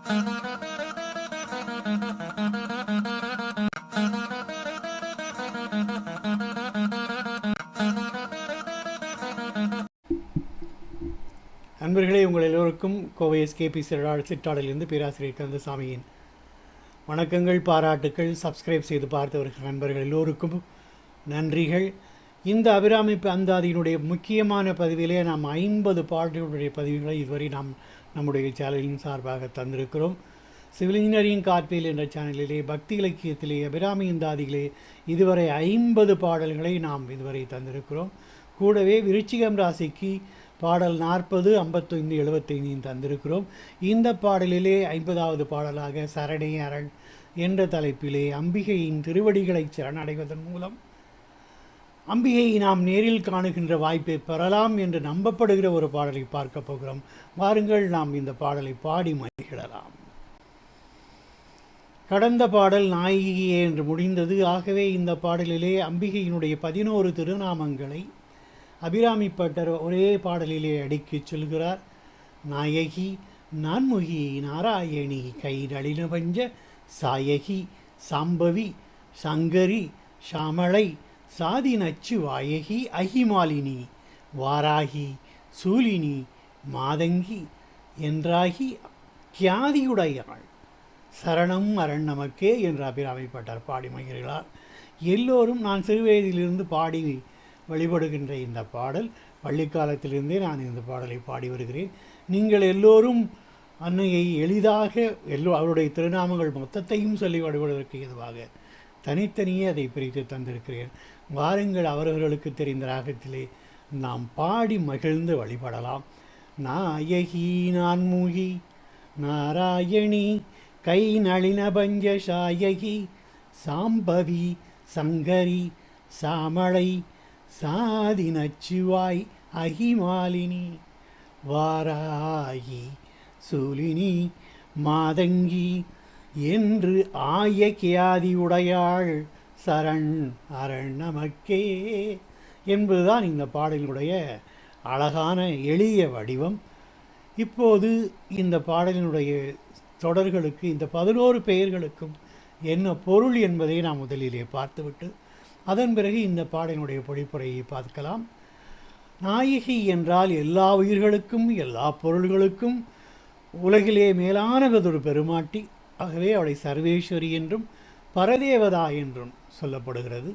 நண்பர்களே, உங்கள் எல்லோருக்கும் கோவை எஸ்கேபி சிற்றாடலிருந்து பேராசிரியர் கந்தசாமியின் வணக்கங்கள், பாராட்டுக்கள். சப்ஸ்கிரைப் செய்து பார்த்தவர்கள் நண்பர்கள் எல்லோருக்கும் நன்றிகள். இந்த அபிராமி அந்தாதியினுடைய முக்கியமான பதிவிலே நாம் 50 பாடல்களுடைய பதிவுகளை இதுவரை நம்முடைய சேனலின் சார்பாக தந்திருக்கிறோம். சிவில் இன்ஜினியரிங் கார்பேல் என்ற சேனலிலே பக்தி இலக்கியத்திலே அபிராமி அந்தாதிகளே இதுவரை 50 பாடல்களை நாம் இதுவரை தந்திருக்கிறோம். கூடவே விருச்சிகம் ராசிக்கு பாடல் 40, 55, 75 தந்திருக்கிறோம். இந்த பாடலிலே 50வது பாடலாக சரணே அரண் என்ற தலைப்பிலே அம்பிகையின் திருவடிகளை சரணடைவதன் மூலம் அம்பிகையை நாம் நேரில் காணுகின்ற வாய்ப்பை பெறலாம் என்று நம்பப்படுகிற ஒரு பாடலை பார்க்க போகிறோம். வாருங்கள், நாம் இந்த பாடலை பாடி மகிழலாம். கடந்த பாடல் நாயகியே என்று முடிந்தது. ஆகவே இந்த பாடலிலே அம்பிகையினுடைய 11 திருநாமங்களை அபிராமி பட்டர் ஒரே பாடலிலே அடுக்கிச் சொல்கிறார். நாயகி, நான்முகி, நாராயணி, கை நளினபஞ்ச சாயகி, சாம்பவி, சங்கரி, சாமளை, சாதி நச்சு வாயகி, அகிமாலினி, வாராகி, சூலினி, மாதங்கி என்றாகி கியாதியுடையாள், சரணம் அரண் நமக்கே என்று அபிராமி பட்டர் பாடி மகிழ்கிறார். எல்லோரும் நான் சிறுவயதிலிருந்து பாடி வழிபடுகின்ற இந்த பாடல், பள்ளிக்காலத்திலிருந்தே நான் இந்த பாடலை பாடி வருகிறேன். நீங்கள் எல்லோரும் அன்னையை எளிதாக அவருடைய திருநாமங்கள் மொத்தத்தையும் சொல்லி வழிபடுவதற்கு எதுவாக தனித்தனியே அதை பிரித்து தந்திருக்கிறேன். வாருங்கள், அவர்களுக்கு தெரிந்த ராகத்திலே நாம் பாடி மகிழ்ந்து வழிபடலாம். நாயகி, நான்முகி, நாராயணி, கை நளினபஞ்ச சாயகி, சாம்பவி, சங்கரி, சாமளை, சாதி நச்சுவாய், அகிமாலினி, வாராகி, சூலினி, மாதங்கி என்று ஆய கியாதி உடையாள், சரண் அரண் நமக்கே என்பதுதான் இந்த பாடலினுடைய அழகான எளிய வடிவம். இப்போது இந்த பாடலினுடைய தொடர்களுக்கு, இந்த 11 பெயர்களுக்கும் என்ன பொருள் என்பதை நாம் முதலிலே பார்த்துவிட்டு அதன் பிறகு இந்த பாடலினுடைய பொழிப்புரையை பார்க்கலாம். நாயகி என்றால் எல்லா உயிர்களுக்கும் எல்லா பொருள்களுக்கும் உலகிலே மேலானதொரு பெருமாட்டி. ஆகவே அவளை சர்வேஸ்வரி என்றும் பரதேவதா என்றும் சொல்லப்படுகிறது.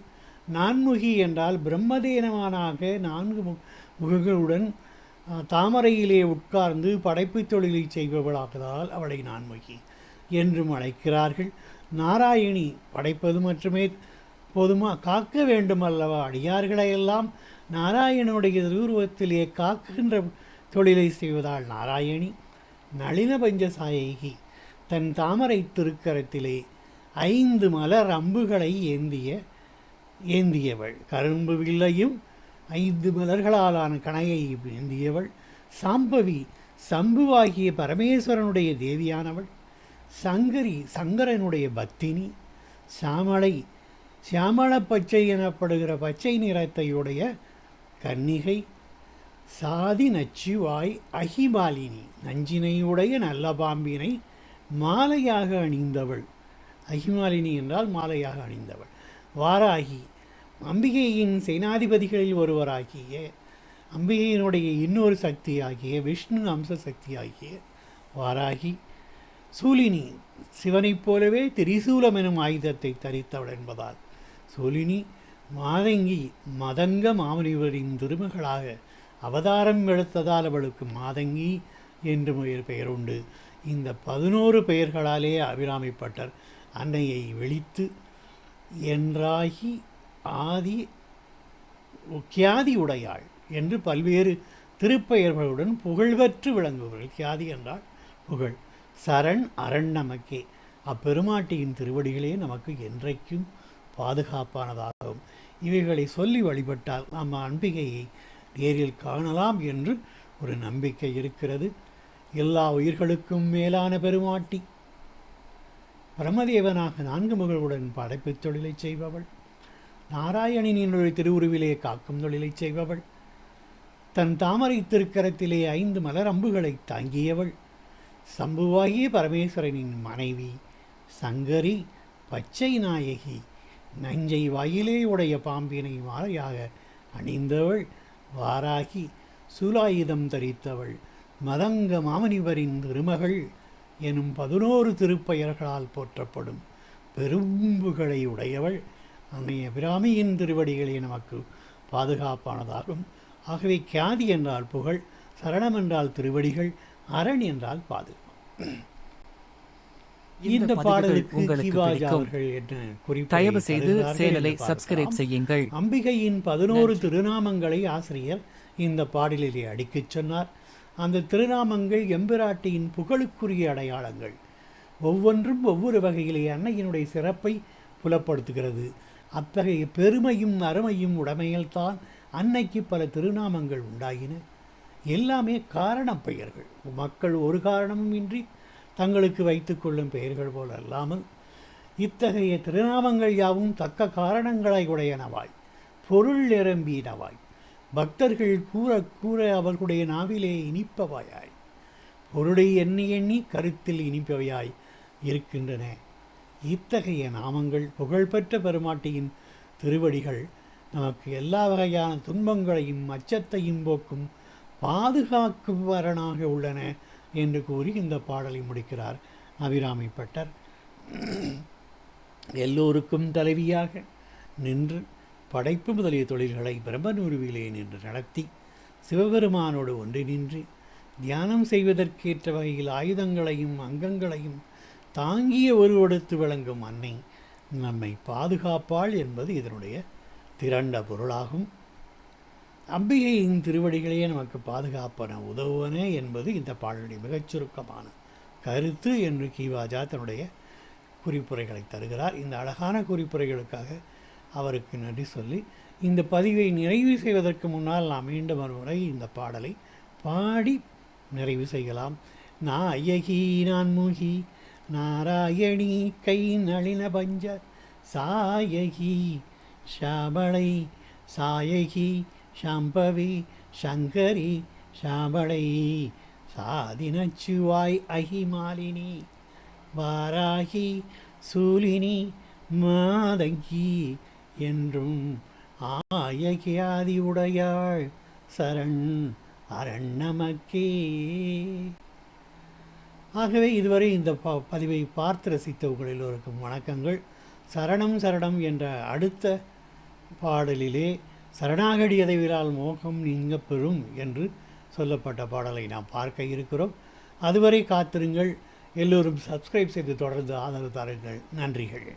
நான்முகி என்றால் பிரம்மதேனமானாக 4 முகங்களுடன் தாமரையிலே உட்கார்ந்து படைப்பு தொழிலை செய்பவளாகதால் அவளை நான்முகி என்றும் அழைக்கிறார்கள். நாராயணி, படைப்பது மட்டுமே போதுமா, காக்க வேண்டும் அல்லவா? அடியார்களையெல்லாம் நாராயணனுடைய உருவத்திலே காக்கின்ற தொழிலை செய்வதால் நாராயணி. நளின பஞ்சசாயகி, தன் தாமரை திருக்கரத்திலே 5 மலர் அம்புகளை ஏந்தியவள். கரும்பு வில்லையும் 5 மலர்களாலான கணையை ஏந்தியவள். சாம்பவி, சம்புவாகிய பரமேஸ்வரனுடைய தேவியானவள். சங்கரி, சங்கரனுடைய பத்தினி. சாமளை, சியாமள பச்சை எனப்படுகிற பச்சை நிறத்தையுடைய கன்னிகை. சாதி நச்சுவாய், அகிமாலினி, நஞ்சினையுடைய நல்ல பாம்பினை மாலையாக அணிந்தவள். அகிமாலினி என்றால் மாலையாக அணிந்தவள். வாராகி, அம்பிகையின் சேனாதிபதிகளில் ஒருவராகிய அம்பிகையினுடைய இன்னொரு சக்தியாகிய விஷ்ணு அம்ச சக்தியாகிய வாராகி. சூலினி, சிவனைப் போலவே திரிசூலம் எனும் ஆயுதத்தை தரித்தவள் என்பதால் சூலினி. மாதங்கி, மதங்க மாமுனிவரின் திருமகளாக அவதாரம் எடுத்ததால் அவளுக்கு மாதங்கி என்று பெயர் உண்டு. இந்த 11 பெயர்களாலே அபிராமி பட்டர் அன்னையை வெளித்து என்றாகி ஆதி கியாதி உடையாள் என்று பல்வேறு திருப்பெயர்களுடன் புகழ்பெற்று விளங்குபவர்கள். கியாதி என்றால் புகழ். சரண் அரண் நமக்கே, அப்பெருமாட்டியின் திருவடிகளே நமக்கு என்றைக்கும் பாதுகாப்பானதாகும். இவைகளை சொல்லி வழிபட்டால் நாம் அம்பிகையை நேரில் காணலாம் என்று ஒரு நம்பிக்கை இருக்கிறது. எல்லா உயிர்களுக்கும் மேலான பெருமாட்டி, பிரம்மதேவனாக 4 முகங்களுடன் படைப்பு தொழிலை செய்பவள், நாராயணனினுடைய திருவுருவிலே காக்கும் தொழிலை செய்பவள், தன் தாமரை திருக்கரத்திலே 5 மலர் அம்புகளை தாங்கியவள், சம்புவாகிய பரமேஸ்வரனின் மனைவி சங்கரி பச்சை நாயகி நஞ்சை வாயிலே உடைய பாம்பினை மாலையாக அணிந்தவள் வாராகி சூலாயுதம் தரித்தவள் மதங்க மாமனிவரின் திருமகள் எனும் 11 திருப்பெயர்களால் போற்றப்படும் பெரும்புகளை உடையவள் அன்னைய பிராமியின் திருவடிகளே நமக்கு பாதுகாப்பானதாகும். ஆகவே கியாதி என்றால் புகழ், சரணம் என்றால் திருவடிகள், அரண் என்றால் பாதுகாப்பு. இந்த பாடலுக்கு கிவாஜா அவர்கள் என்ன தயவு செய்து சேனலை சப்ஸ்கிரைப் செய்யுங்கள். அம்பிகையின் 11 திருநாமங்களை ஆசிரியர் இந்த பாடலிலே அடிக்கச் சொன்னார். அந்த திருநாமங்கள் எம்பிராட்டியின் புகழுக்குரிய அடையாளங்கள். ஒவ்வொன்றும் ஒவ்வொரு வகையிலே அன்னையினுடைய சிறப்பை புலப்படுத்துகிறது. அத்தகைய பெருமையும் அருமையும் உடைமையில்தான் அன்னைக்கு பல திருநாமங்கள் உண்டாயின. எல்லாமே காரண பெயர்கள். மக்கள் ஒரு காரணமும் இன்றி தங்களுக்கு வைத்து கொள்ளும் பெயர்கள் போல் அல்லாமல் இத்தகைய திருநாமங்கள் யாவும் தக்க காரணங்களை உடையனவாய், பொருள் நிரம்பினவாய், பக்தர்கள் கூற கூற அவர்களுடைய நாவிலே இனிப்பவையாய், பொருளை எண்ணி எண்ணி கருத்தில் இனிப்பவையாய் இருக்கின்றன. இத்தகைய நாமங்கள் புகழ்பெற்ற பெருமாட்டியின் திருவடிகள் நமக்கு எல்லா வகையான துன்பங்களையும் அச்சத்தையும் போக்கும் பாதுகாக்கும் வரனாக உள்ளன என்று கூறி இந்த பாடலை முடிக்கிறார் அபிராமி பட்டர். எல்லோருக்கும் தலைவியாக நின்று படைப்பு முதலிய தொழில்களை பிரம்மனுருவிலே நின்று நடத்தி சிவபெருமானோடு ஒன்றி நின்று தியானம் செய்வதற்கேற்ற வகையில் ஆயுதங்களையும் அங்கங்களையும் தாங்கிய ஒருவடுத்து விளங்கும் அன்னை நம்மை பாதுகாப்பாள் என்பது இதனுடைய திரண்ட பொருளாகும். அம்பிகையின் திருவடிகளே நமக்கு பாதுகாப்பன உதவுவன என்பது இந்த பாடலுடைய மிகச் சுருக்கமான கருத்து என்று கிவாஜா தன்னுடைய குறிப்புரைகளை தருகிறார். இந்த அழகான குறிப்புரைகளுக்காக அவருக்கு நன்றி சொல்லி இந்த பதிவை நிறைவு செய்வதற்கு முன்னால் நாம் மீண்டும் ஒருமுறை இந்த பாடலை பாடி நிறைவு செய்யலாம். நாயகி நான்முகி நாராயணி கை நளின பஞ்ச சாயகி ஷாமளை சாயகி சாம்பவி சங்கரி ஷாமளை சாதினச்சுவாய் அகிமாலினி வாராகி சூலினி மாதங்கி என்றும் ஆயகியாதி உடையாள் சரண் அரண் நமக்கே. ஆகவே இதுவரை இந்த பதிவை பார்த்து ரசித்த உங்கள் எல்லோருக்கும் வணக்கங்கள். சரணம் சரணம் என்ற அடுத்த பாடலிலே சரணாகடியதைவிலால் மோகம் நீங்க பெறும் என்று சொல்லப்பட்ட பாடலை நாம் பார்க்க இருக்கிறோம். அதுவரை காத்திருங்கள். எல்லோரும் சப்ஸ்கிரைப் செய்து தொடர்ந்து ஆதரவு தாருங்கள். நன்றிகள்.